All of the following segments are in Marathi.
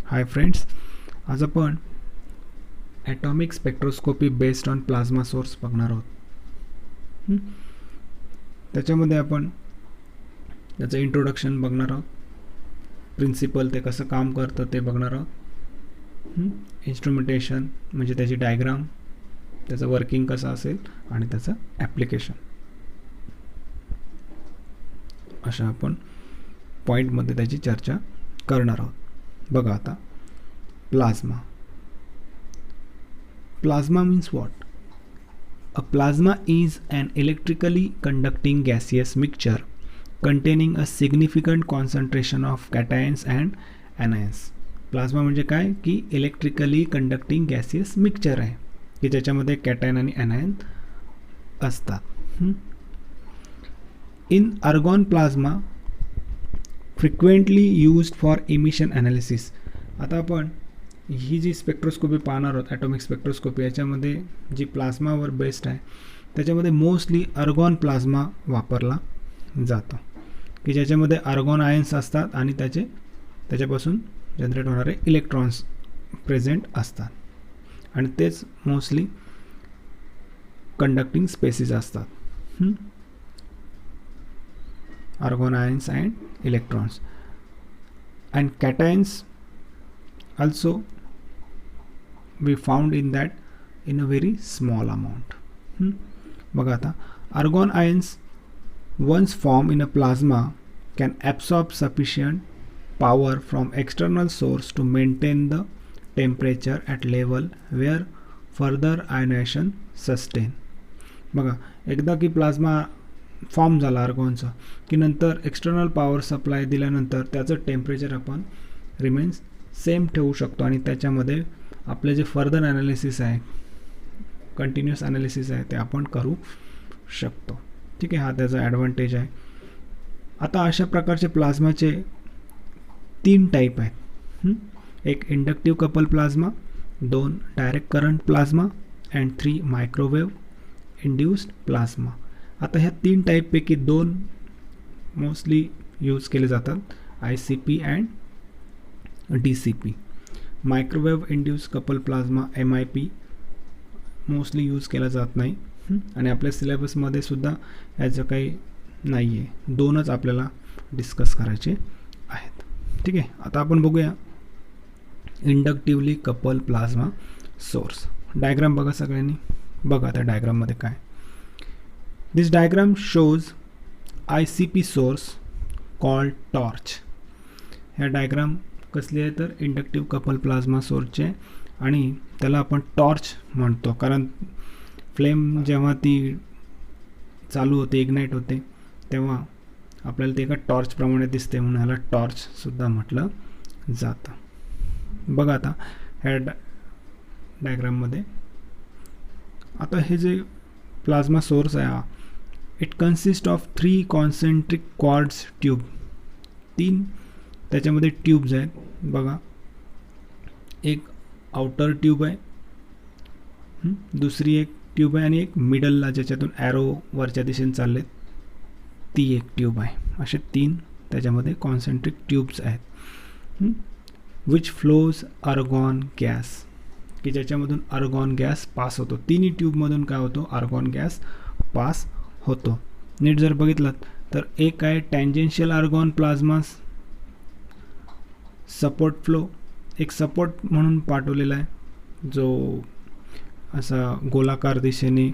हाय फ्रेंड्स, आज आपण atomic spectroscopy based on plasma source बघणार आहोत. त्याच्यामध्ये आपण त्याचं इंट्रोडक्शन बघणार आहोत, प्रिन्सिपल ते कसं काम करतं ते बघणार आहोत, इन्स्ट्रुमेंटेशन म्हणजे त्याची डायग्राम, त्याचं वर्किंग कसं असेल आणि त्याचं ॲप्लिकेशन, अशा आपण पॉईंटमध्ये त्याची चर्चा करणार आहोत. बघा आता, plasma. Plasma means what? A plasma is an electrically conducting gaseous mixture containing a significant concentration of cations and anions. Plasma म्हणजे काय की इलेक्ट्रिकली कंडक्टिंग गॅसियस मिक्सचर आहे की ज्याच्यामध्ये कॅटायन आणि ॲनायन असतात. In argon plasma frequently used for emission analysis. आता आपण ही जी स्पेक्ट्रोस्कोपी पाहणार आहोत, ॲटॉमिक स्पेक्ट्रोस्कोपी, याच्यामध्ये जी प्लाझ्मावर बेस्ड आहे त्याच्यामध्ये मोस्टली आर्गॉन प्लाझ्मा वापरला जातो की ज्याच्यामध्ये आर्गॉन आयन्स असतात आणि त्याच्यापासून जनरेट होणारे इलेक्ट्रॉन्स प्रेझेंट असतात आणि तेच मोस्टली कंडक्टिंग स्पेसिस असतात. argon ions and electrons, and cations also we found in that in a very small amount. बघा आता, argon ions once formed in a plasma can absorb sufficient power from external source to maintain the temperature at level where further ionization sustain. बघा, एकदा की प्लाझ्मा फॉर्म झाला आर्गॉनचा की नंतर एक्सटर्नल पॉवर सप्लाय दिल्यानंतर त्याचं टेम्परेचर आपण रिमेन्स सेम ठेवू शकतो आणि त्याच्यामध्ये आपले जे फर्दर ॲनालिसिस आहे, कंटिन्युअस ॲनालिसिस आहे, ते आपण करू शकतो. ठीक आहे, हा त्याचा ॲडव्हान्टेज आहे. आता अशा प्रकारचे प्लाझ्माचे 3 टाईप आहेत. एक inductive couple plasma, 2 direct current plasma and 3 microwave induced plasma. आता ह्या 3 टाईपपैकी 2 मोस्टली यूज केले जातात, ICP and DCP. Microwave induce couple plasma MIP mostly use केला जात नाही आणि आपल्या सिलेबसमध्ये सुद्धा ह्याचं काही नाही आहे. 2च आपल्याला डिस्कस करायचे आहेत. ठीक आहे, आता आपण बघूया inductively couple plasma source. Diagram बघा सगळ्यांनी. बघा त्या डायग्राममध्ये काय. This diagram shows ICP source called torch. ह्या डायग्राम कसली आहे तर इंडक्टिव्ह कपल प्लाझ्मा सोर्सचे, आणि त्याला आपण टॉर्च म्हणतो कारण फ्लेम जेव्हा ती चालू होते, इग्नाईट होते, तेव्हा आपल्याला ते एका टॉर्चप्रमाणे दिसते, म्हणून ह्याला टॉर्चसुद्धा म्हटलं जातं. बघा आता ह्या डायग्राममध्ये. आता हे जे प्लाझ्मा सोर्स आहे हा, it consist of 3 concentric quartz tube. 3 त्याच्यामध्ये ट्यूब्स आहेत. बघा, एक आउटर ट्यूब आहे, दुसरी एक ट्यूब आहे आणि एक मिडलला ज्याच्यातून ॲरो वरच्या दिशेने चालले ती एक ट्यूब आहे. असे 3 त्याच्यामध्ये कॉन्सेंट्रिक ट्यूब्स आहेत. विच फ्लोज आर्गॉन गॅस, की ज्याच्यामधून आर्गॉन गॅस पास होतो. 3 ट्यूबमधून काय होतो, आर्गॉन गॅस पास होतो. नीट जर बघितलं तर एक आहे tangential argon plasma support flow, एक सपोर्ट म्हणून पाठवलेला आहे जो असा गोलाकार दिशेने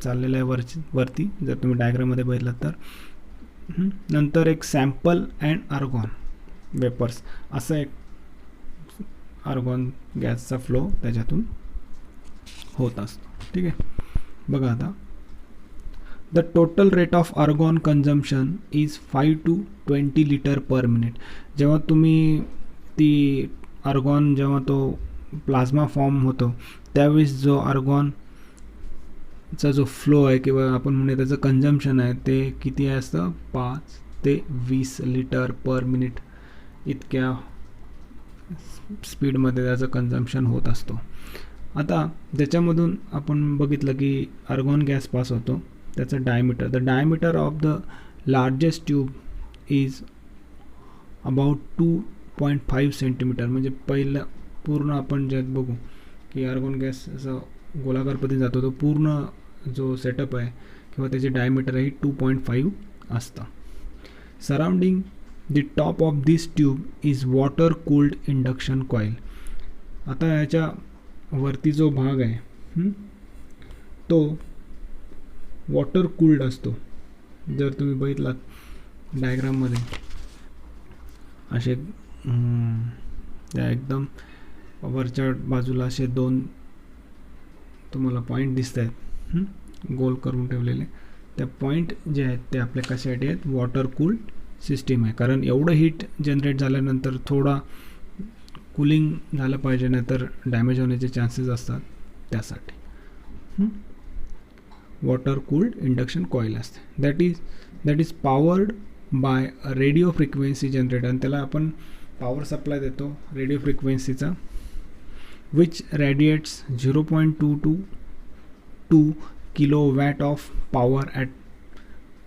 चाललेला आहे वरती, जर तुम्ही डायग्राममध्ये बघितलं तर. नंतर एक सॅम्पल अँड आर्गॉन वेपर्स, असं एक आर्गॉन गॅसचा फ्लो त्याच्यातून होत असतो. ठीक आहे, बघा आता. The total rate of argon consumption is 5 to 20 litre per minute. जेव्हा तुम्ही ती आर्गॉन, जेव्हा तो प्लाझ्मा फॉर्म होतो त्यावेळेस जो आर्गॉनचा जो फ्लो आहे किंवा आपण म्हणूया त्याचं कन्झम्पशन आहे ते किती असतं, 5 ते 20 लिटर पर मिनिट इतक्या स्पीडमध्ये त्याचं कन्झम्पशन होत असतो. आता त्याच्यामधून आपण बघितलं की आर्गॉन गॅस पास होतो, त्याचं diameter, the diameter of the largest tube is about 2 2.5 centimetre, म्हणजे पहिलं पूर्ण आपण ज्यात बघू की आर्गॉन गॅस असं गोलाकार पद्धतीने जातो, तो पूर्ण जो सेटअप आहे किंवा त्याचे डायमीटर आहे 2.5 असतं. Surrounding the top of this tube is water cooled induction coil. आता याच्या वरती जो भाग आहे तो वॉटर कूल्ड असतो. जर तुम्ही बघितलात डायग्राममध्ये असे त्या एकदम वरच्या बाजूला असे दोन तुम्हाला पॉईंट दिसत आहेत गोल करून ठेवलेले. त्या पॉईंट जे आहेत ते आपल्या कशासाठी आहेत, वॉटर कूल्ड सिस्टीम आहे. कारण एवढं हीट जनरेट झाल्यानंतर थोडा कूलिंग झालं पाहिजे, नाही तर डॅमेज होण्याचे चान्सेस असतात, त्यासाठी वॉटर कूल्ड इंडक्शन कॉईल असते. That is powered by radio frequency generator. आणि त्याला आपण पॉवर सप्लाय देतो रेडिओ फ्रिक्वेन्सीचा, which radiates 0.222 kilowatt of power at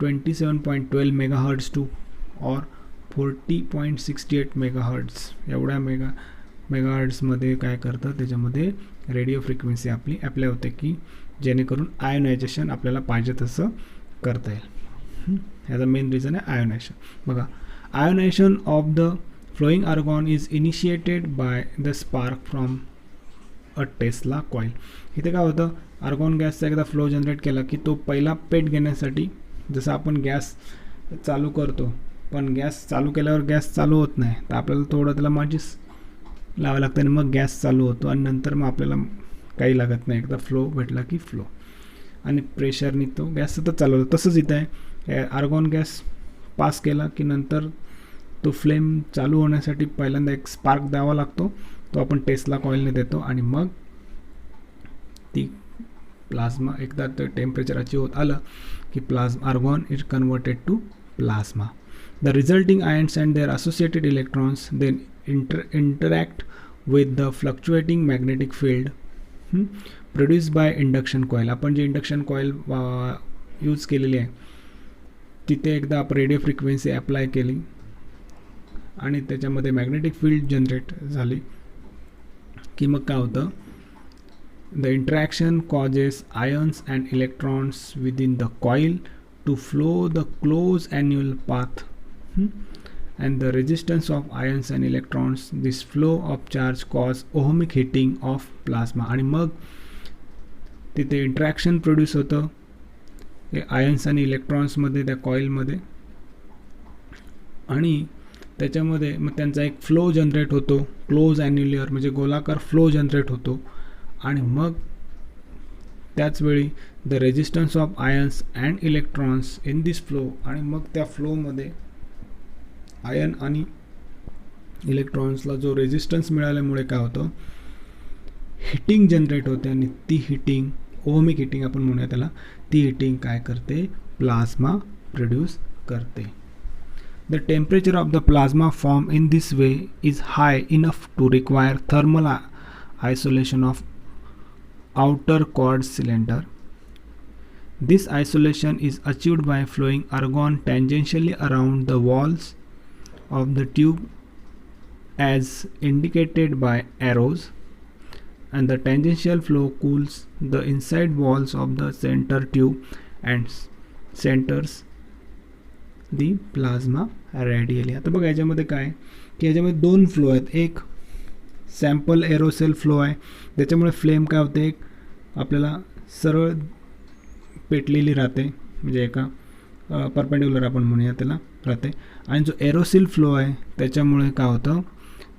27.12 megahertz to और 40.68 मेगाहर्ट्ज. एवढ्या मेगाहर्ट्जमध्ये काय करतं, त्याच्यामध्ये रेडिओ फ्रिक्वेन्सी आपली अप्लाय होते की जेणेकरून आयोनायझेशन आपल्याला पाहिजे तसं करता येईल. ह्याचा मेन रिझन आहे आयोनायझेशन. बघा, ionisation of the flowing argon is initiated by the spark from a Tesla coil. इथे काय होतं, आर्गॉन गॅसचा एकदा फ्लो जनरेट केला की तो पहिला पेट घेण्यासाठी, जसं आपण गॅस चालू करतो पण गॅस चालू केल्यावर गॅस चालू होत नाही, तर आपल्याला थोडं त्याला माचीस लावावं लागतं आणि मग गॅस चालू होतो आणि नंतर मग आपल्याला काही लागत नाही. एकदा फ्लो भेटला की फ्लो आणि प्रेशरनी तो गॅस सतत चालू होतो. तसंच इथं आहे, आर्गॉन गॅस पास केला की नंतर तो फ्लेम चालू होण्यासाठी पहिल्यांदा एक स्पार्क द्यावा लागतो, तो आपण टेस्ला कॉईलने देतो आणि मग ती प्लाझ्मा, एकदा तर टेम्परेचर अचीव होत आलं की argon is converted to plasma. The resulting ions and their associated electrons then interact with the fluctuating magnetic field produced by induction coil. आपण जे इंडक्शन कॉईल यूज केलेली आहे तिथे एकदा आपण रेडिओ फ्रिक्वेन्सी अप्लाय केली आणि त्याच्यामध्ये मॅग्नेटिक फील्ड जनरेट झाली की मग काय होतं, the interaction causes ions and electrons within the coil to flow the close annual path and the resistance of ions and electrons. This flow of charge cause ohmic heating of plasma. आणि मग तिथे इंटरॅक्शन प्रोड्यूस होतं आयन्स आणि इलेक्ट्रॉन्समध्ये त्या कॉईलमध्ये आणि त्याच्यामध्ये मग त्यांचा एक फ्लो जनरेट होतो, क्लोज ॲन्युलर म्हणजे गोलाकार फ्लो जनरेट होतो. आणि मग त्याचवेळी the resistance of ions and electrons in this flow, आणि मग त्या फ्लोमध्ये आयन आणि इलेक्ट्रॉन्सला जो रेजिस्टन्स मिळाल्यामुळे काय होतं, हिटिंग जनरेट होते आणि ती हिटिंग, ओहमिक हिटिंग आपण म्हणूया त्याला, ती हिटिंग काय करते, प्लाझ्मा प्रोड्यूस करते. The temperature of the plasma form in this way is high enough to require thermal isolation of outer cord cylinder. This isolation is achieved by flowing argon tangentially around the walls of the tube as indicated by arrows, and the tangential flow cools the inside walls of the center tube and centers the plasma radially. आता बघा याच्यामध्ये काय की याच्यामध्ये दोन फ्लो आहेत, एक सॅम्पल एरोसेल फ्लो आहे, त्याच्यामुळे फ्लेम काय होते, एक आपल्याला सरळ पेटलेली राहते, म्हणजे एका परपेंडिक्युलर आपण म्हणूया त्याला राहते. आणि जो एरोसिल फ्लो आहे त्याच्यामुळे काय होतं,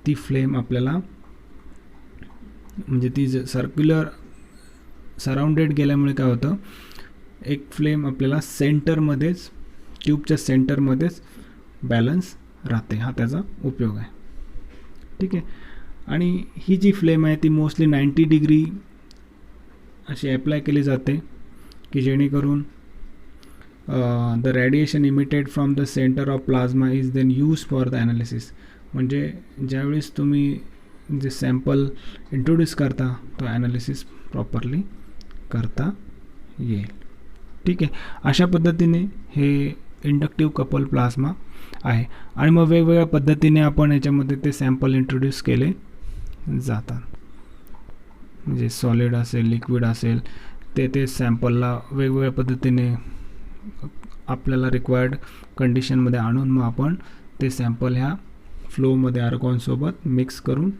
ती फ्लेम आपल्याला म्हणजे ती सर्क्युलर सराउंडेड गेल्यामुळे काय होतं, एक फ्लेम आपल्याला सेंटरमध्येच, ट्यूबच्या सेंटरमध्येच बॅलन्स राहते. हा त्याचा उपयोग आहे. ठीक आहे. आणि ही जी फ्लेम आहे ती मोस्टली 90 डिग्री अशी अप्लाय केली जाते की जेणेकरून the radiation emitted from the centre of plasma is then use for the analysis. म्हणजे ज्यावेळेस तुम्ही जे सॅम्पल इंट्रोड्यूस करता तो ॲनालिसिस प्रॉपरली करता येईल. ठीक आहे. अशा पद्धतीने हे इंडक्टिव्ह कपल प्लाझ्मा आहे. आणि मग वेगवेगळ्या पद्धतीने आपण याच्यामध्ये ते सॅम्पल इंट्रोड्यूस केले जातात. म्हणजे सॉलिड असेल, लिक्विड असेल, ते सॅम्पलला वेगवेगळ्या पद्धतीने आपल्याला रिक्वायर्ड कंडिशनमध्ये आणून मग आपण ते सॅम्पल ह्या फ्लोमध्ये आर्गॉनसोबत मिक्स करून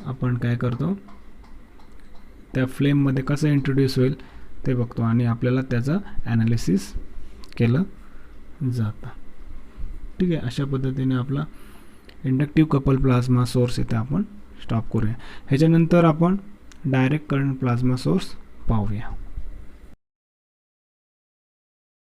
आपण काय करतो, त्या फ्लेममध्ये कसं इंट्रोड्यूस होईल ते बघतो आणि आपल्याला त्याचं ॲनालिसिस केलं जातं. ठीक आहे. अशा पद्धतीने आपला इंडक्टिव्ह कपल प्लाझ्मा सोर्स इथे आपण स्टॉप करूया. ह्याच्यानंतर आपण डायरेक्ट करंट प्लाझ्मा सोर्स पाहूया.